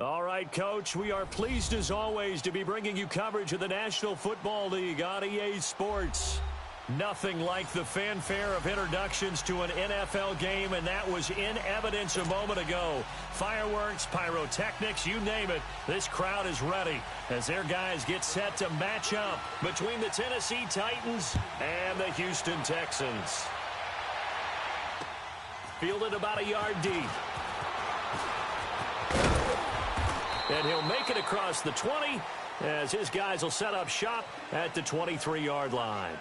All right, Coach, we are pleased as always to be bringing you coverage of the National Football League on EA Sports. Nothing like the fanfare of introductions to an NFL game, and that was in evidence a moment ago. Fireworks, pyrotechnics, you name it, this crowd is ready as their guys get set to match up between the Tennessee Titans and the Houston Texans. Fielded about a yard deep. And he'll make it across the 20 as his guys will set up shop at the 23-yard line.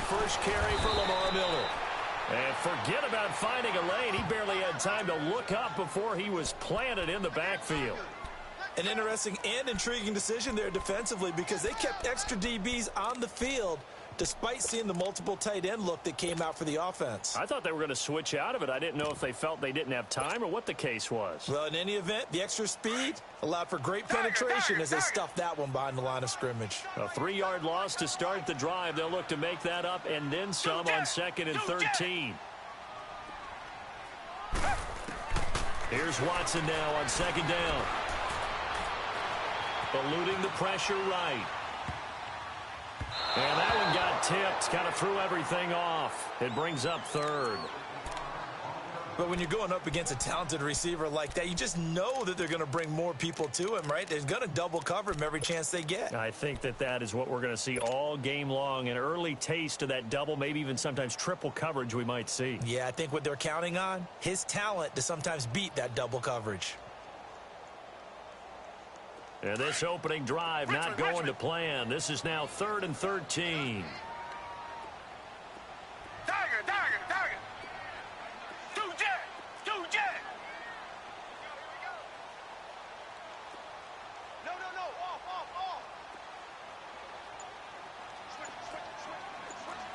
First carry for Lamar Miller. And forget about finding a lane. He barely had time to look up before he was planted in the backfield. An interesting and intriguing decision there defensively because they kept extra DBs on the field despite seeing the multiple tight end look that came out for the offense. I thought they were going to switch out of it. I didn't know if they felt they didn't have time or what the case was. Well, in any event, the extra speed allowed for great penetration as they stuffed that one behind the line of scrimmage. A 3-yard loss to start the drive. They'll look to make that up and then some on 2nd and 13. Here's Watson now on 2nd down. Eluding the pressure right. And that one got tipped, kind of threw everything off. It brings up 3rd. But when you're going up against a talented receiver like that, you just know that they're going to bring more people to him, right? They're going to double cover him every chance they get. I think that is what we're going to see all game long. An early taste of that double, maybe even sometimes triple coverage we might see. Yeah, I think what they're counting on, his talent to sometimes beat that double coverage. And this opening drive not going to plan. This is now 3rd and 13. Tiger. Two jet. No. Off.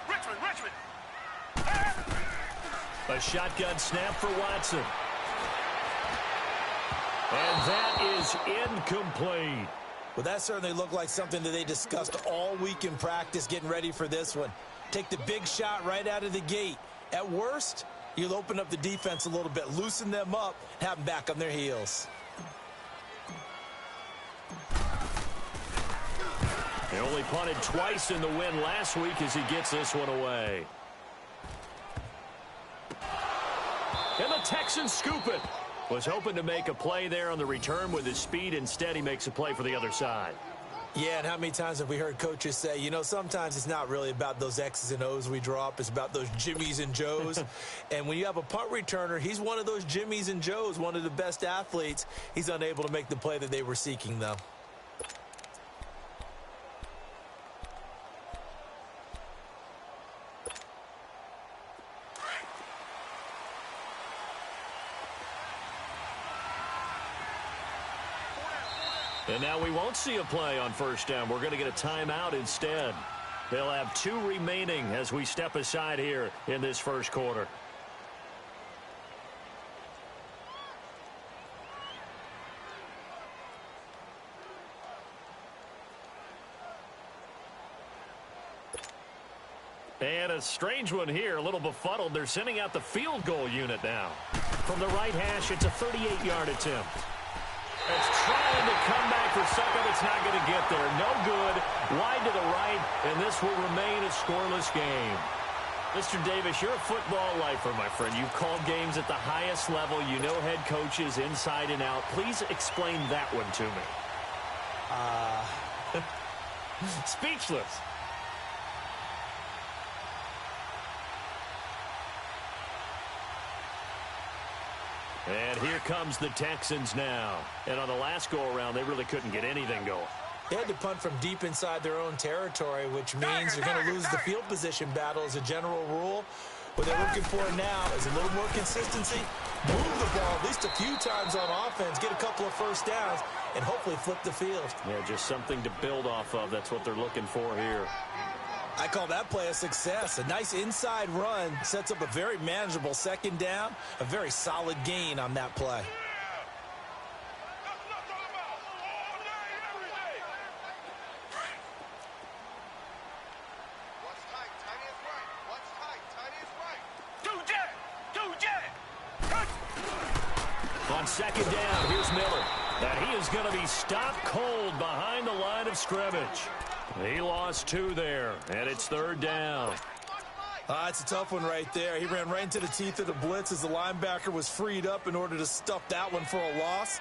Switch. Richmond. A shotgun snap for Watson. And that is incomplete. Well, that certainly looked like something that they discussed all week in practice getting ready for this one. Take the big shot right out of the gate. At worst, you'll open up the defense a little bit, loosen them up, have them back on their heels. They only punted twice in the win last week as he gets this one away. And the Texans scoop it. Was hoping to make a play there on the return with his speed. Instead, he makes a play for the other side. Yeah, and how many times have we heard coaches say, you know, sometimes it's not really about those X's and O's we drop. It's about those Jimmies and Joes. And when you have a punt returner, he's one of those Jimmies and Joes, one of the best athletes. He's unable to make the play that they were seeking, though. And now we won't see a play on 1st down. We're going to get a timeout instead. They'll have 2 remaining as we step aside here in this 1st quarter. And a strange one here, a little befuddled. They're sending out the field goal unit now. From the right hash, it's a 38-yard attempt. It's trying to come back for second. It's not going to get there. No good. Wide to the right, and this will remain a scoreless game. Mr. Davis, you're a football lifer, my friend. You've called games at the highest level. You know head coaches inside and out. Please explain that one to me. Speechless. And here comes the Texans now. And on the last go-around, they really couldn't get anything going. They had to punt from deep inside their own territory, which means you're going to lose the field position battle as a general rule. What they're looking for now is a little more consistency, move the ball at least a few times on offense, get a couple of first downs, and hopefully flip the field. Yeah, just something to build off of. That's what they're looking for here. I call that play a success. A nice inside run sets up a very manageable second down, a very solid gain on that play. On second down, here's Miller. And he is going to be stopped cold behind the line of scrimmage. He lost 2 there, and it's third down. It's a tough one right there. He ran right into the teeth of the blitz as the linebacker was freed up in order to stuff that one for a loss.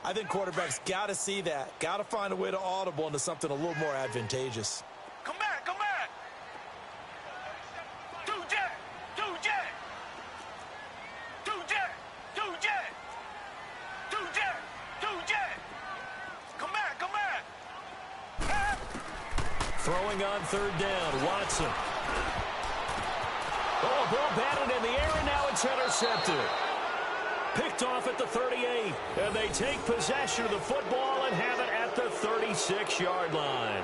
I think quarterbacks got to see that, got to find a way to audible into something a little more advantageous. Come back, come back. Two jet. Come back. Throwing on third down, Watson. Oh, ball batted in the air, and now it's intercepted. Picked off at the 38, and they take possession of the football and have it at the 36-yard line.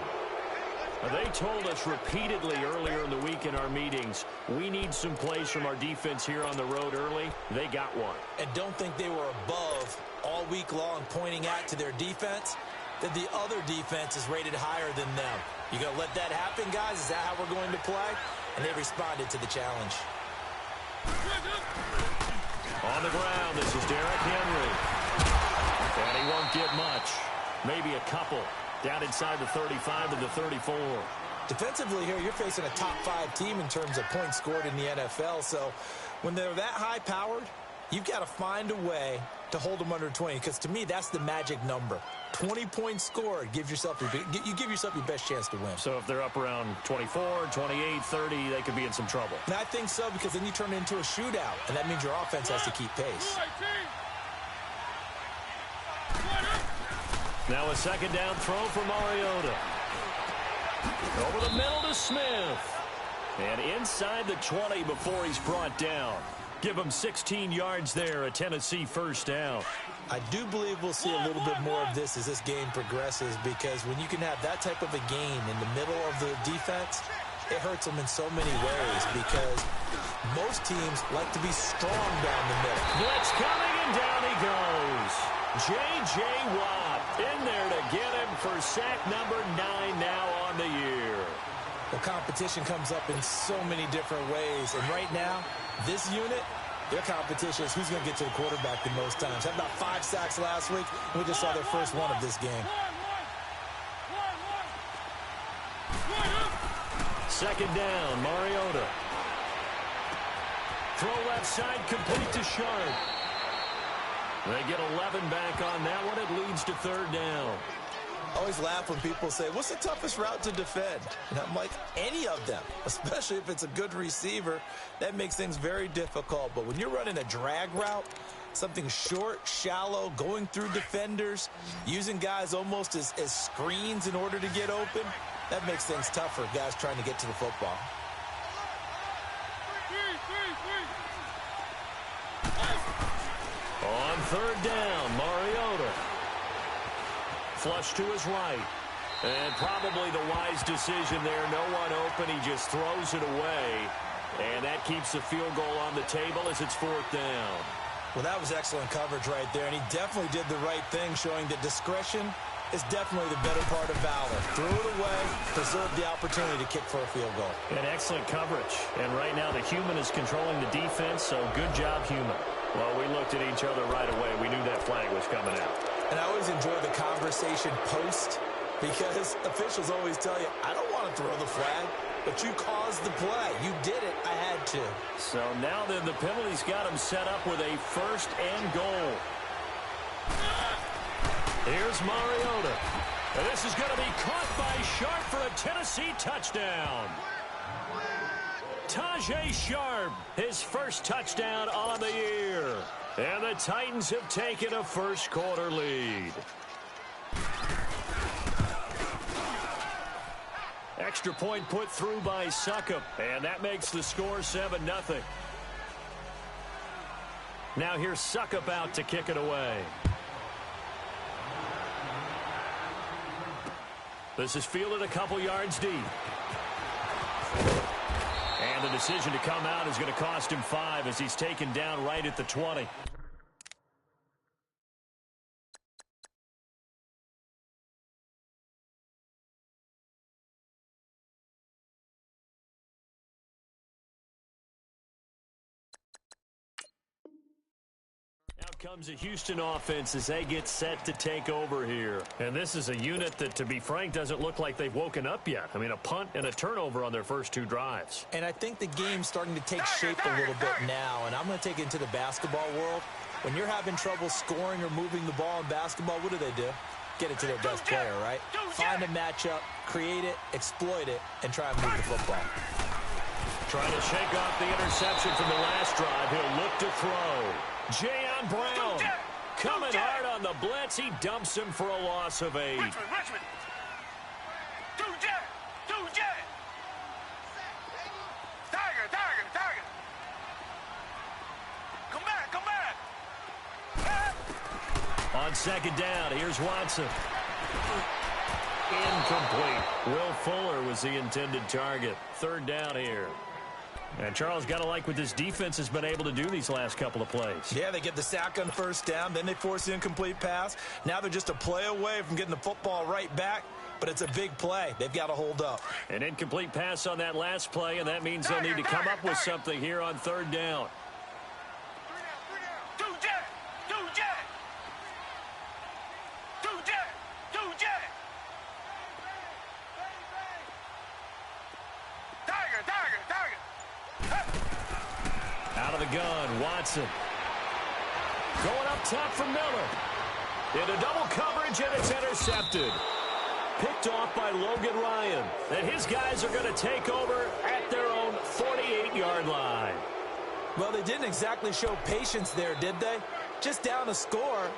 They told us repeatedly earlier in the week in our meetings, we need some plays from our defense here on the road early. They got one. And don't think they were above all week long pointing out to their defense that the other defense is rated higher than them. You going to let that happen, guys? Is that how we're going to play? And they responded to the challenge. On the ground, this is Derrick Henry. And he won't get much. Maybe a couple. Down inside the 35 to the 34. Defensively here, you're facing a top 5 team in terms of points scored in the NFL. So when they're that high-powered, you've got to find a way to hold them under 20. Because to me, that's the magic number. 20 points scored, you give yourself your best chance to win. So if they're up around 24, 28, 30, they could be in some trouble. And I think so, because then you turn it into a shootout, and that means your offense has to keep pace. Now a second down throw for Mariota. Over the middle to Smith. And inside the 20 before he's brought down. Give him 16 yards there, a Tennessee first down. I do believe we'll see a little bit more of this as this game progresses, because when you can have that type of a gain in the middle of the defense, it hurts them in so many ways, because most teams like to be strong down the middle. Blitz coming, and down he goes. J.J. Watt in there to get him for sack number 9 now on the year. Well, competition comes up in so many different ways, and right now, this unit, their competition is who's going to get to the quarterback the most times. Had about 5 sacks last week, and we just saw their first one of this game. Second down, Mariota. Throw left side, complete to Sharp. They get 11 back on that one. It leads to third down. I always laugh when people say, what's the toughest route to defend? And I'm like, any of them, especially if it's a good receiver. That makes things very difficult. But when you're running a drag route, something short, shallow, going through defenders, using guys almost as screens in order to get open, that makes things tougher, guys trying to get to the football. On third down, Mariota. Flush to his right. And probably the wise decision there. No one open. He just throws it away. And that keeps the field goal on the table as it's fourth down. Well, that was excellent coverage right there. And he definitely did the right thing, showing that discretion is definitely the better part of valor. Threw it away, preserved the opportunity to kick for a field goal. And excellent coverage. And right now the human is controlling the defense, so good job, human. Well, we looked at each other right away. We knew that flag was coming out. And I always enjoy the conversation post, because officials always tell you, I don't want to throw the flag, but you caused the play. You did it. I had to. So now then the penalty's got him set up with a first and goal. Here's Mariota. And this is going to be caught by Sharp for a Tennessee touchdown. Tajay Sharp, his first touchdown on the year. And the Titans have taken a first quarter lead. Extra point put through by Suckup, and that makes the score 7-0. Now here's Suckup out to kick it away. This is fielded a couple yards deep. And the decision to come out is going to cost him 5 as he's taken down right at the 20. Comes a Houston offense as they get set to take over here. And this is a unit that, to be frank, doesn't look like they've woken up yet. I mean, a punt and a turnover on their first 2 drives. And I think the game's starting to take shape a little bit now. And I'm going to take it into the basketball world. When you're having trouble scoring or moving the ball in basketball, what do? Get it to their best player, right? Find a matchup, create it, exploit it, and try and move the football. Trying to shake off the interception from the last drive. He'll look to throw. Jayon Brown coming hard on the blitz. He dumps him for a loss of 8. Richmond. Two jet. Tiger. Come back. On second down, here's Watson. Incomplete. Will Fuller was the intended target. Third down here. And Charles, got to like what this defense has been able to do these last couple of plays. Yeah, they get the sack on first down, then they force the incomplete pass. Now they're just a play away from getting the football right back, but it's a big play. They've got to hold up. An incomplete pass on that last play, and that means they'll need to come up with something here on third down. Two jet. Tiger. Out of the gun, Watson. Going up top for Miller. Into double coverage, and it's intercepted. Picked off by Logan Ryan. And his guys are going to take over at their own 48-yard line. Well, they didn't exactly show patience there, did they? Just down a score.